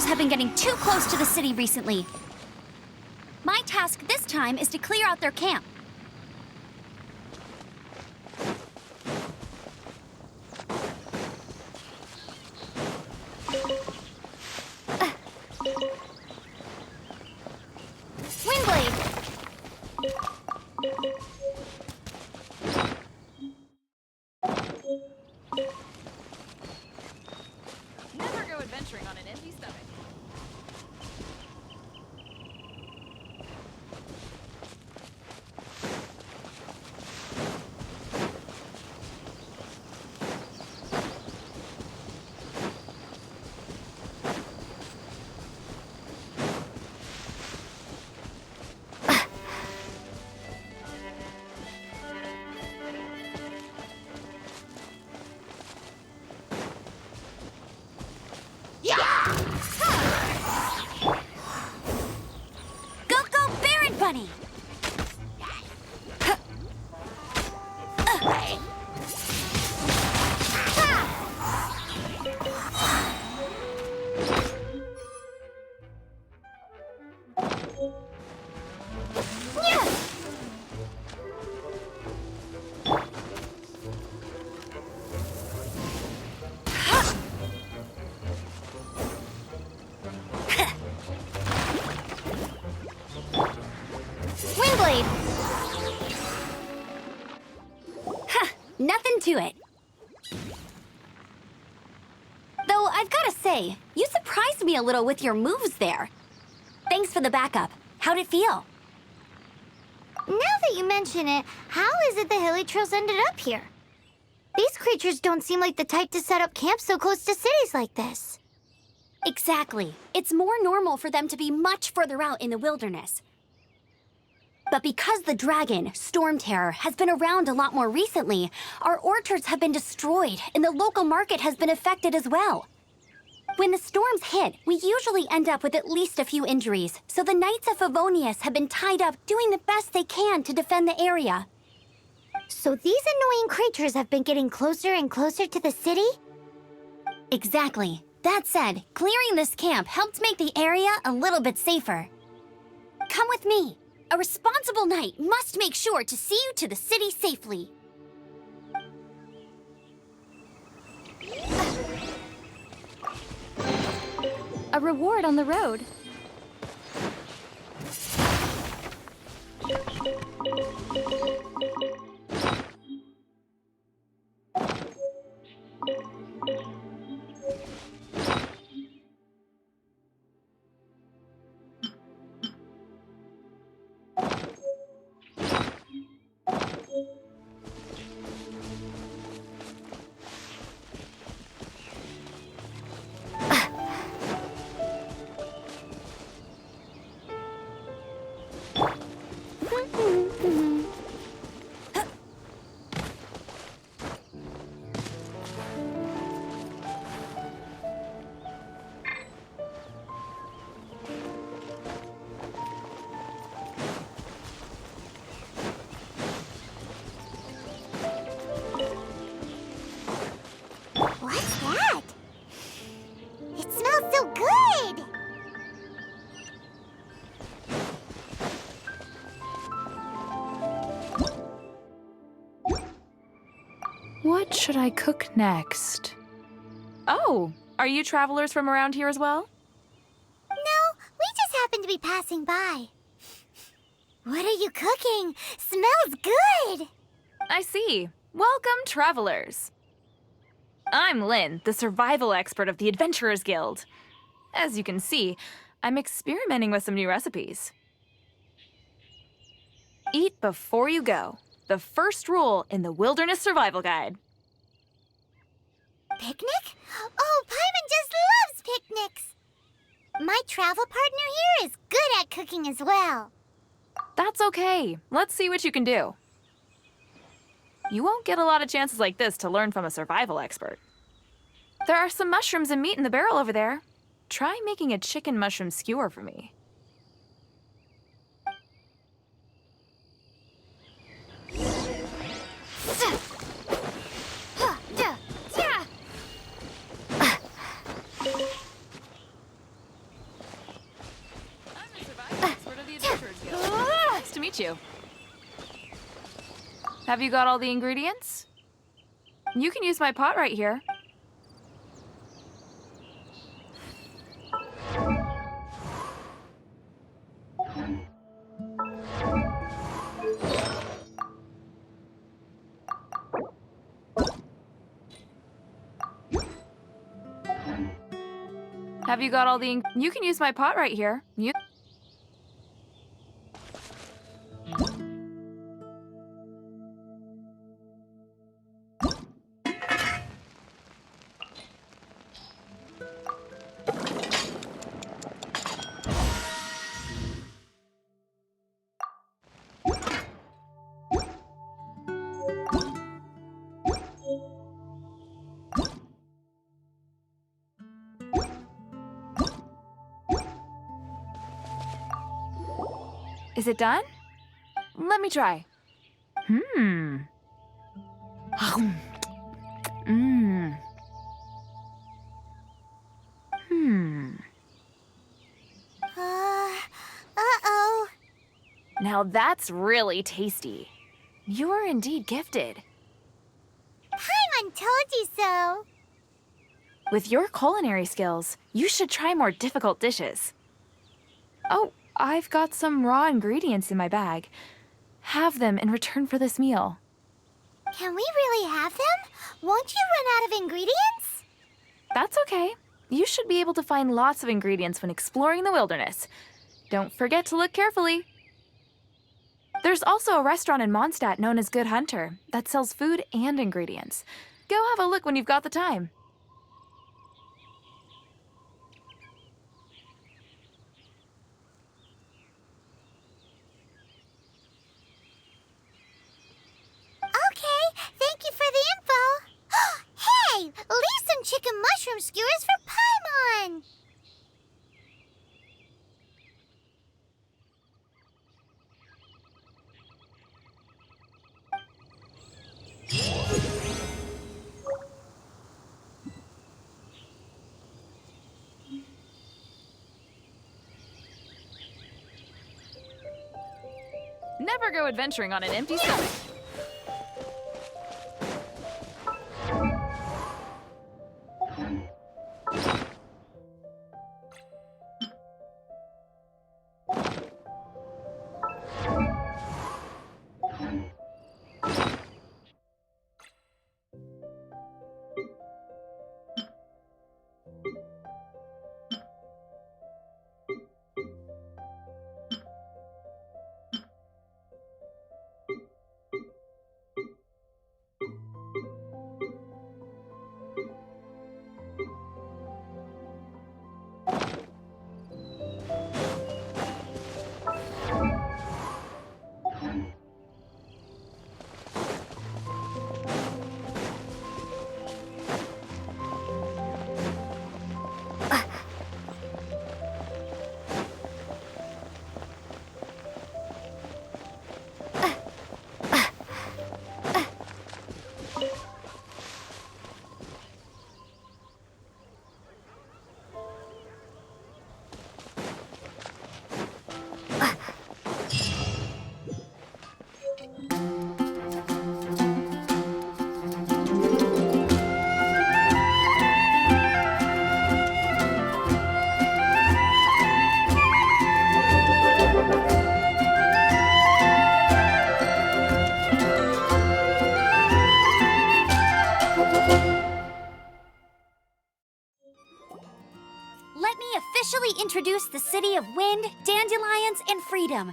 Have been getting too close to the city recently. My task this time is to clear out their camp. Never go adventuring on an empty stomach. Bunny! Nothing to it. Though I've got to say, you surprised me a little with your moves there. Thanks for the backup. How'd it feel? Now that you mention it, how is it the hilly trails ended up here? These creatures don't seem like the type to set up camp so close to cities like this. Exactly. It's more normal for them to be much further out in the wilderness. But because the dragon, Storm Terror, has been around a lot more recently, our orchards have been destroyed and the local market has been affected as well. When the storms hit, we usually end up with at least a few injuries, so the Knights of Favonius have been tied up doing the best they can to defend the area. So these annoying creatures have been getting closer and closer to the city? Exactly. That said, clearing this camp helped make the area a little bit safer. Come with me. A responsible knight must make sure to see you to the city safely. A reward on the road. What's that? It smells so good! What should I cook next? Oh, are you travelers from around here as well? No, we just happen to be passing by. What are you cooking? Smells good! I see. Welcome, travelers. I'm Lynn, the survival expert of the Adventurers Guild. As you can see, I'm experimenting with some new recipes. Eat before you go. The first rule in the Wilderness Survival Guide. Picnic? Oh, Paimon just loves picnics! My travel partner here is good at cooking as well. That's okay. Let's see what you can do. You won't get a lot of chances like this to learn from a survival expert. There are some mushrooms and meat in the barrel over there. Try making a chicken mushroom skewer for me. I'm the survival expert of the Adventurers Guild. Nice to meet you. Have you got all the ingredients? You can use my pot right here. Have you got all the You can use my pot right here. Is it done? Let me try. Mmm. Uh-oh. Now that's really tasty. You are indeed gifted. Paimon told you so. With your culinary skills, you should try more difficult dishes. Oh, I've got some raw ingredients in my bag. Have them in return for this meal. Can we really have them? Won't you run out of ingredients? That's okay. You should be able to find lots of ingredients when exploring the wilderness. Don't forget to look carefully. There's also a restaurant in Mondstadt known as Good Hunter that sells food and ingredients. Go have a look when you've got the time. Okay, thank you for the info. Hey, leave some chicken mushroom skewers for Paimon. Never go adventuring on an empty stomach. officially introduce the city of wind, dandelions, and freedom.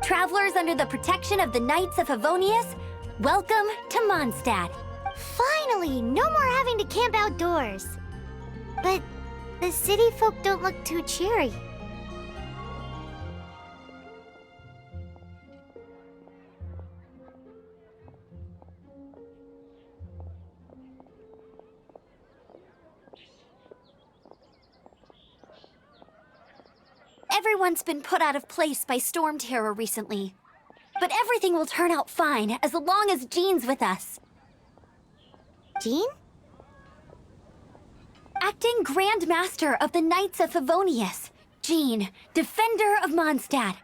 Travelers under the protection of the Knights of Favonius, welcome to Mondstadt. Finally, no more having to camp outdoors. But the city folk don't look too cheery. Everyone's been put out of place by storm terror recently. But everything will turn out fine as long as Jean's with us. Jean? Acting Grand Master of the Knights of Favonius, Jean, Defender of Mondstadt.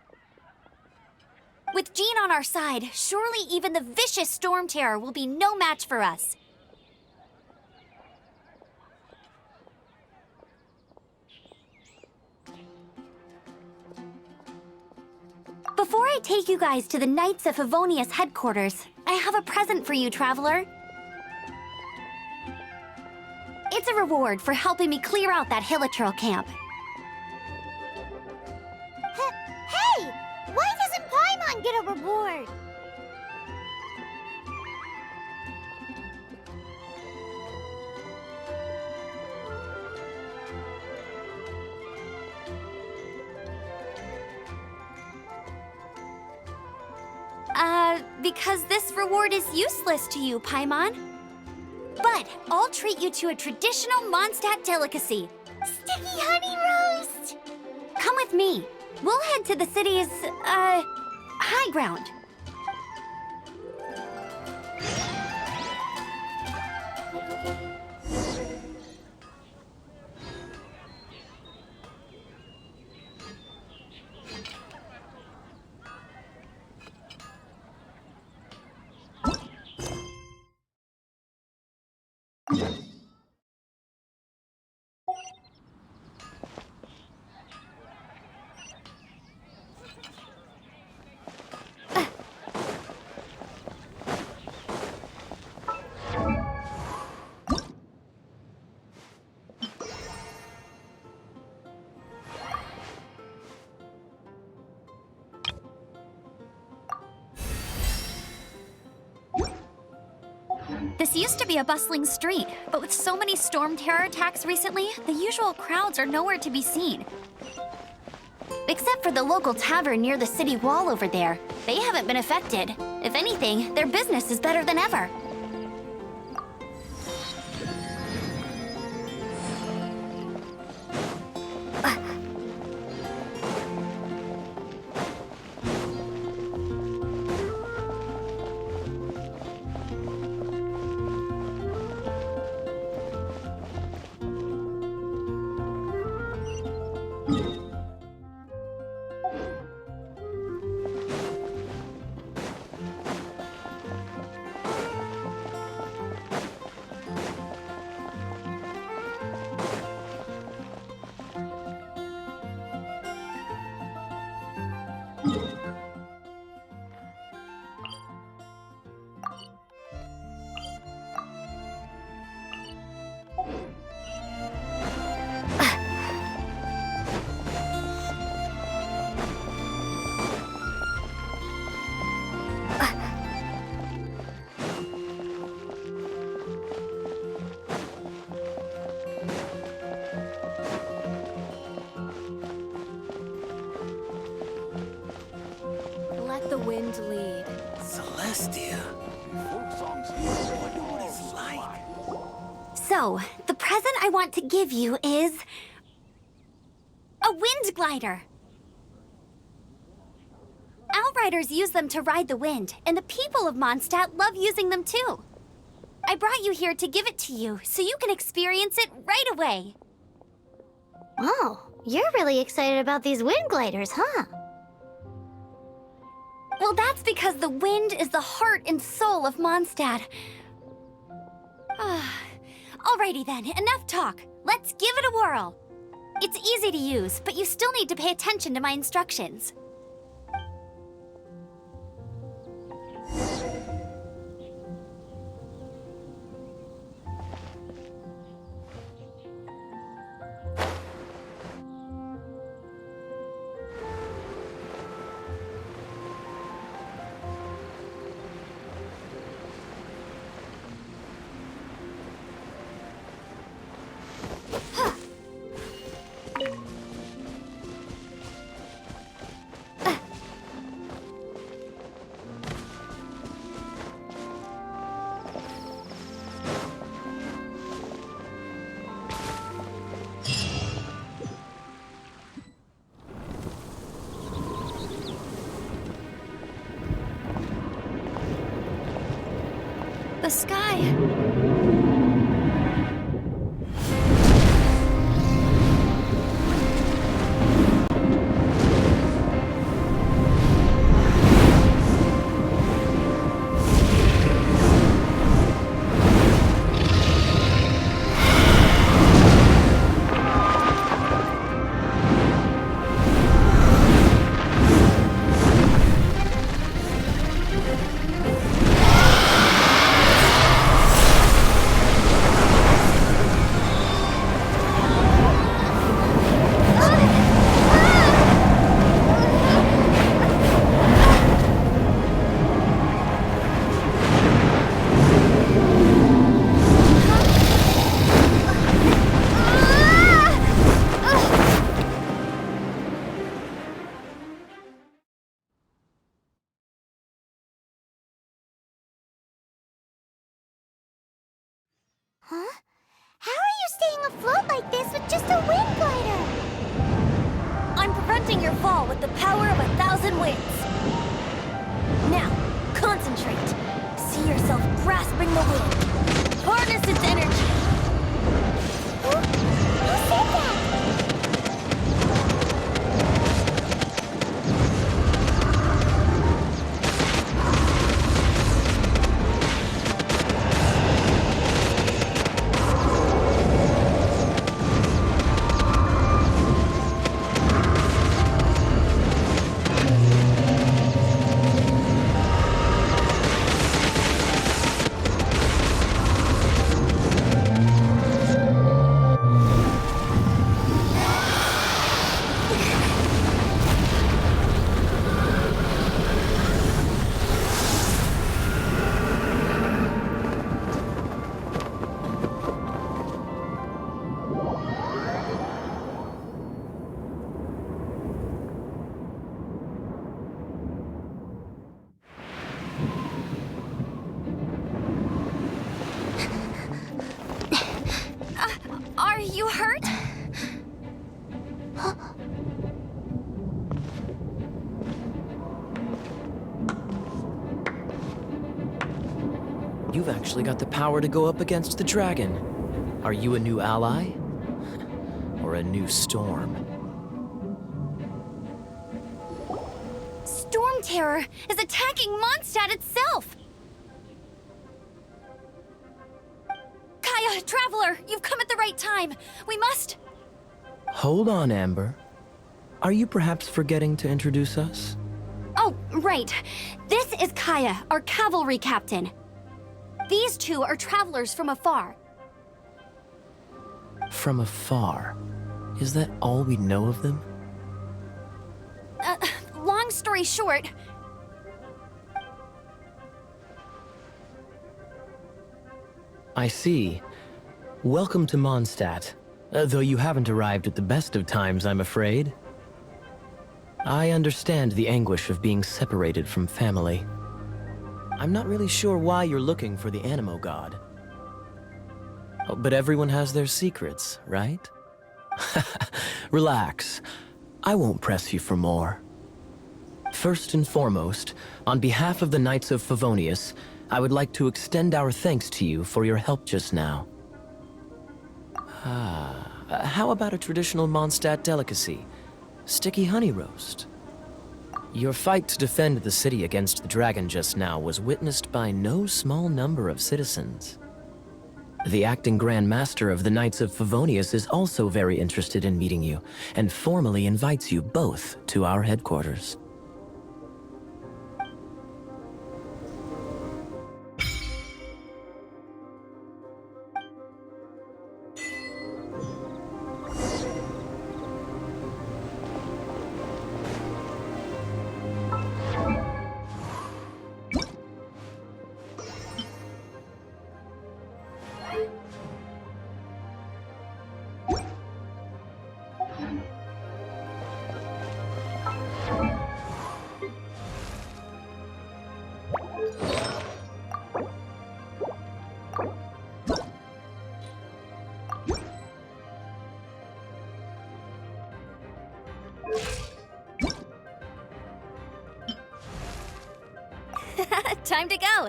With Jean on our side, surely even the vicious storm terror will be no match for us. Before I take you guys to the Knights of Favonius headquarters, I have a present for you, Traveler. It's a reward for helping me clear out that Hilichurl camp. Hey! Why doesn't Paimon get a reward? Because this reward is useless to you, Paimon. But I'll treat you to a traditional Mondstadt delicacy. Sticky honey roast! Come with me. We'll head to the city's, high ground. This used to be a bustling street, but with so many storm terror attacks recently, the usual crowds are nowhere to be seen. Except for the local tavern near the city wall over there. They haven't been affected. If anything, their business is better than ever. Let the wind lead. Celestia. Wonder what it's like. So, the present I want to give you is a wind glider. Outriders use them to ride the wind, and the people of Mondstadt love using them too. I brought you here to give it to you, so you can experience it right away. Oh, you're really excited about these wind gliders, huh? Well, that's because the wind is the heart and soul of Mondstadt. Alrighty then, enough talk. Let's give it a whirl. It's easy to use, but you still need to pay attention to my instructions. the sky. Huh? How are you staying afloat like this with just a wind glider? I'm preventing your fall with the power of 1,000 winds. Now, concentrate. See yourself grasping the wind. Harness its energy. Who said that? Are you hurt? You've actually got the power to go up against the dragon. Are you a new ally? Or a new storm? Storm Terror is attacking Mondstadt itself! Kaya, Traveler, you've come at the right time. We must... Hold on, Ember. Are you perhaps forgetting to introduce us? Oh, right. This is Kaya, our cavalry captain. These two are travelers from afar. From afar? Is that all we know of them? Long story short... I see. Welcome to Mondstadt. Though you haven't arrived at the best of times, I'm afraid. I understand the anguish of being separated from family. I'm not really sure why you're looking for the Animo God. Oh, but everyone has their secrets, right? Relax. I won't press you for more. First and foremost, on behalf of the Knights of Favonius, I would like to extend our thanks to you for your help just now. How about a traditional Mondstadt delicacy? Sticky honey roast. Your fight to defend the city against the dragon just now was witnessed by no small number of citizens. The acting Grand Master of the Knights of Favonius is also very interested in meeting you, and formally invites you both to our headquarters. Time to go!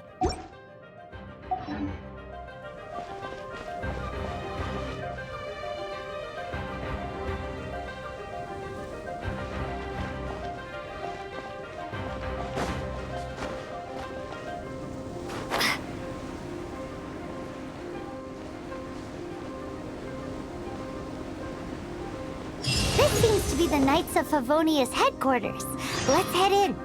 be the Knights of Favonius headquarters. Let's head in.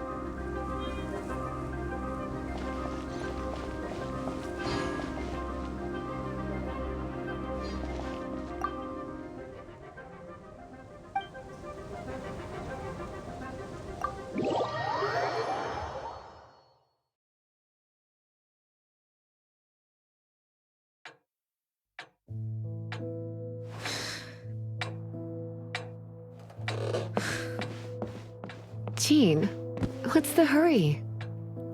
Jean, what's the hurry?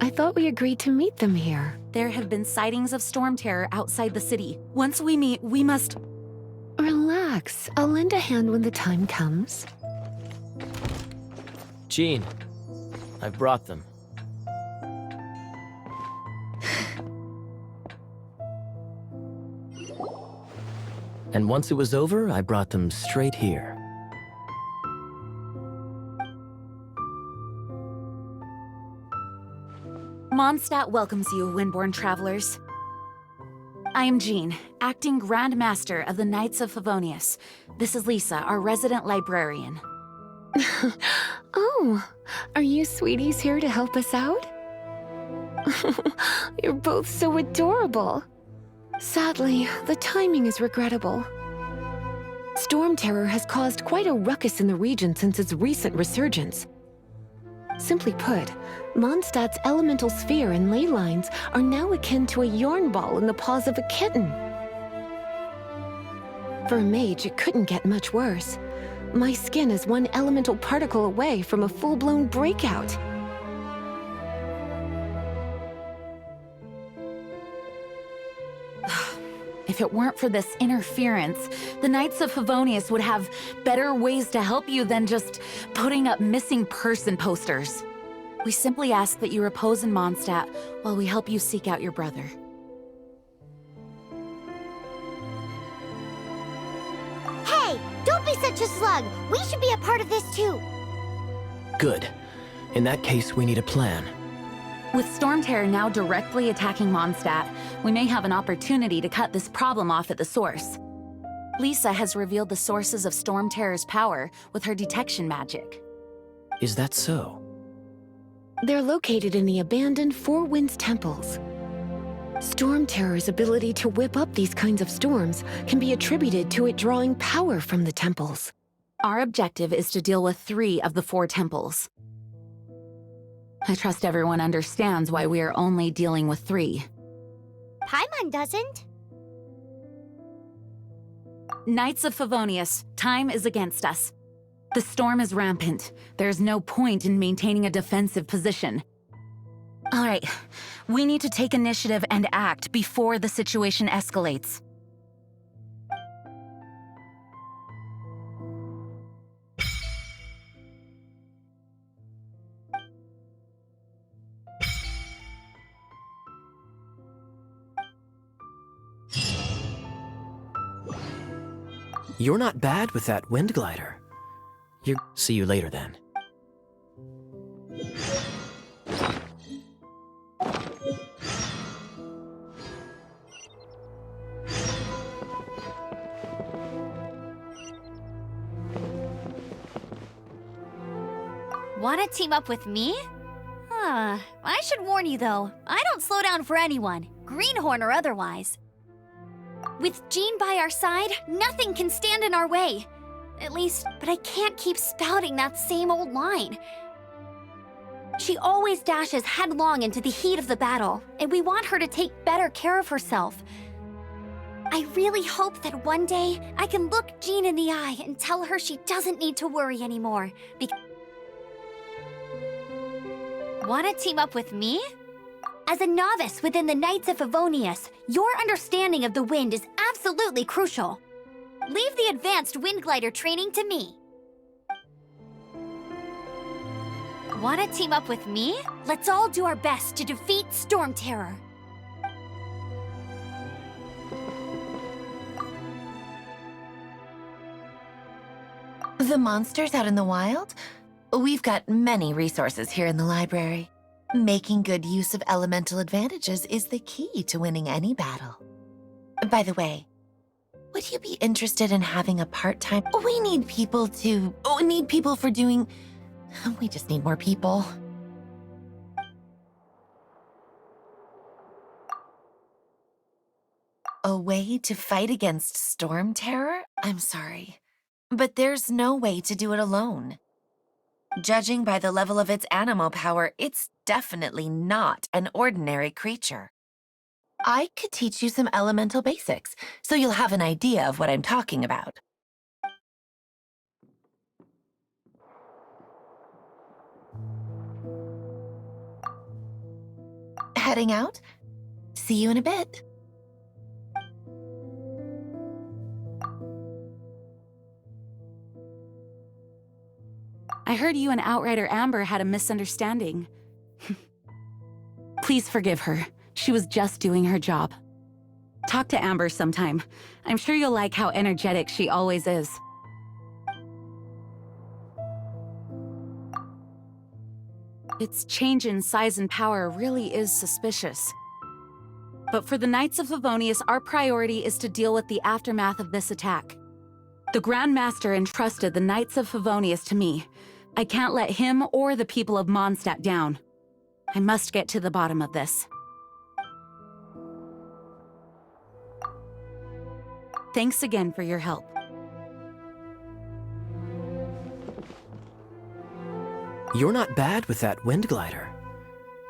I thought we agreed to meet them here. There have been sightings of storm terror outside the city. Once we meet, we must... Relax. I'll lend a hand when the time comes. Jean, I've brought them. And once it was over, I brought them straight here. Mondstadt welcomes you, Windborn travelers. I am Jean, acting Grand Master of the Knights of Favonius. This is Lisa, our resident librarian. Oh, are you sweeties here to help us out? You're both so adorable. Sadly, the timing is regrettable. Storm terror has caused quite a ruckus in the region since its recent resurgence. Simply put, Mondstadt's elemental sphere and ley lines are now akin to a yarn ball in the paws of a kitten. For a mage, it couldn't get much worse. My skin is one elemental particle away from a full-blown breakout. If it weren't for this interference, the Knights of Favonius would have better ways to help you than just putting up missing person posters. We simply ask that you repose in Mondstadt while we help you seek out your brother. Hey, don't be such a slug. We should be a part of this too. Good. In that case, we need a plan. With storm terror now directly attacking Mondstadt, we may have an opportunity to cut this problem off at the source. Lisa has revealed the sources of storm terror's power with her detection magic. Is that so? They're located in the abandoned Four Winds temples. Storm terror's ability to whip up these kinds of storms can be attributed to it drawing power from the temples. Our objective is to deal with 3 of the 4 temples. I trust everyone understands why we are only dealing with 3. Paimon doesn't. Knights of Favonius, time is against us. The storm is rampant. There's no point in maintaining a defensive position. All right, we need to take initiative and act before the situation escalates. You're not bad with that wind glider. See you later, then. Want to team up with me? I should warn you, though. I don't slow down for anyone, greenhorn or otherwise. With Jean by our side, nothing can stand in our way. At least, but I can't keep spouting that same old line. She always dashes headlong into the heat of the battle, and we want her to take better care of herself. I really hope that one day I can look Jean in the eye and tell her she doesn't need to worry anymore. Want to team up with me? As a novice within the Knights of Favonius, your understanding of the wind is absolutely crucial. Leave the advanced wind glider training to me. Want to team up with me? Let's all do our best to defeat Storm Terror. The monsters out in the wild? We've got many resources here in the library. Making good use of elemental advantages is the key to winning any battle. By the way, Would you be interested in having a part-time? We need people for doing... We just need more people. A way to fight against storm terror? I'm sorry, but there's no way to do it alone. Judging by the level of its animal power, it's definitely not an ordinary creature. I could teach you some elemental basics, so you'll have an idea of what I'm talking about. Heading out? See you in a bit. I heard you and Outrider Amber had a misunderstanding. Please forgive her. She was just doing her job. Talk to Amber sometime. I'm sure you'll like how energetic she always is. Its change in size and power really is suspicious. But for the Knights of Favonius, our priority is to deal with the aftermath of this attack. The Grand Master entrusted the Knights of Favonius to me. I can't let him or the people of Mondstadt down. I must get to the bottom of this. Thanks again for your help. You're not bad with that wind glider.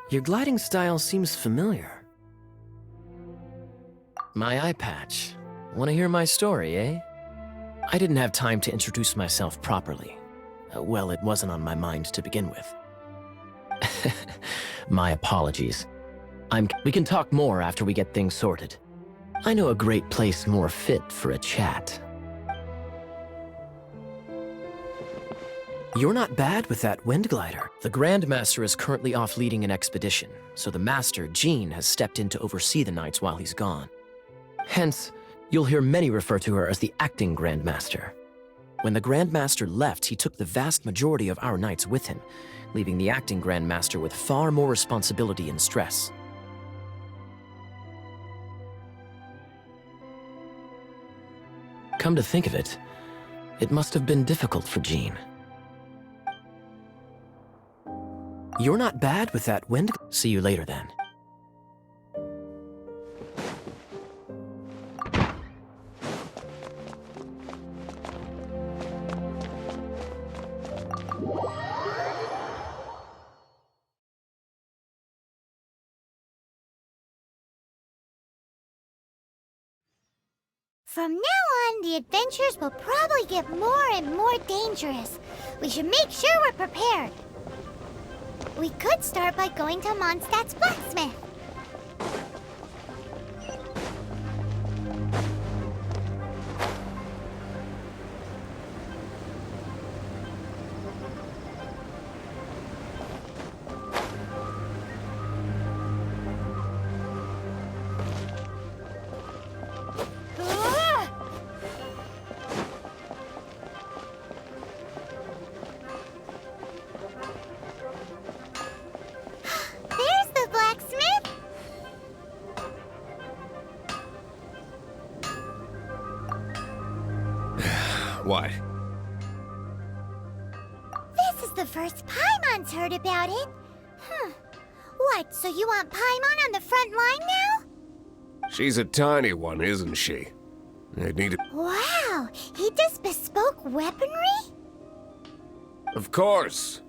Your gliding style seems familiar. My eye patch. Want to hear my story, eh? I didn't have time to introduce myself properly. Well, it wasn't on my mind to begin with. My apologies. We can talk more after we get things sorted. I know a great place more fit for a chat. You're not bad with that wind glider. The Grand Master is currently off leading an expedition, so the Master, Jean, has stepped in to oversee the Knights while he's gone. Hence, you'll hear many refer to her as the acting Grand Master. When the Grand Master left, he took the vast majority of our Knights with him, leaving the acting Grand Master with far more responsibility and stress. Come to think of it, it must have been difficult for Jean. You're not bad with that wind. See you later then. From now on, the adventures will probably get more and more dangerous. We should make sure we're prepared. We could start by going to Mondstadt's blacksmith. What? This is the first Paimon's heard about it. What, so you want Paimon on the front line now? She's a tiny one, isn't she? I need to... Wow, he does bespoke weaponry? Of course.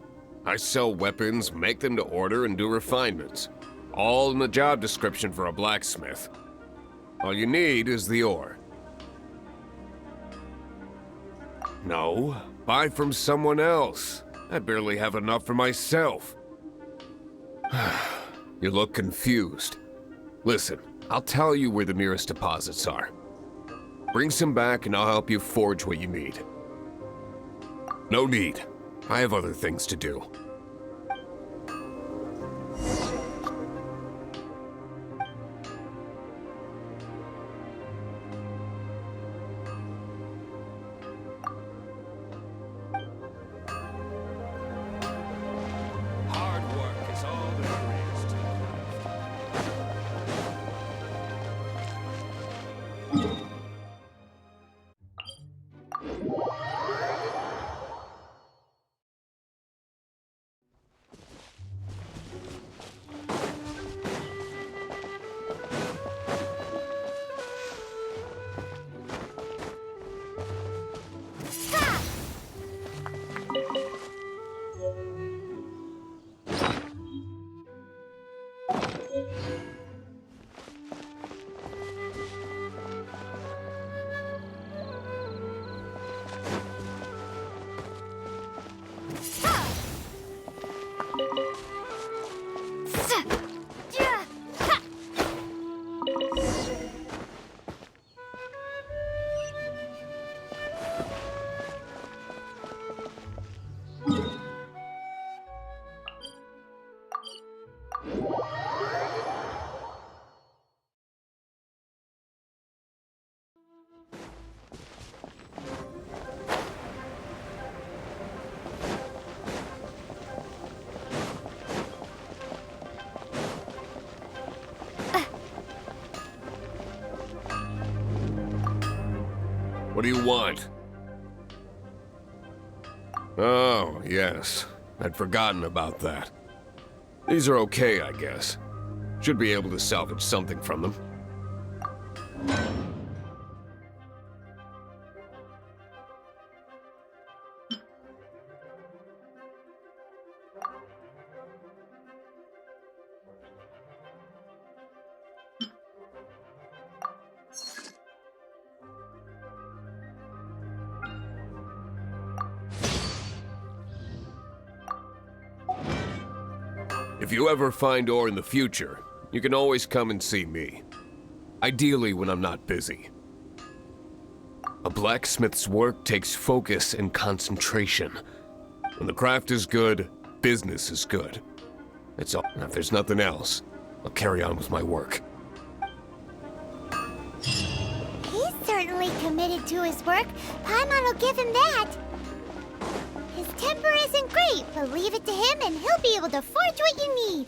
I sell weapons, make them to order, and do refinements. All in the job description for a blacksmith. All you need is the ore. No, buy from someone else. I barely have enough for myself. You look confused. Listen, I'll tell you where the nearest deposits are. Bring some back and I'll help you forge what you need. No need. I have other things to do. What do you want? Oh, yes. I'd forgotten about that. These are okay, I guess. Should be able to salvage something from them. If you ever find ore in the future, you can always come and see me. Ideally when I'm not busy. A blacksmith's work takes focus and concentration. When the craft is good, business is good. It's all. If there's nothing else, I'll carry on with my work. He's certainly committed to his work. Paimon will give him that. His temper isn't great, but leave it to him and he'll be able to forge what you need.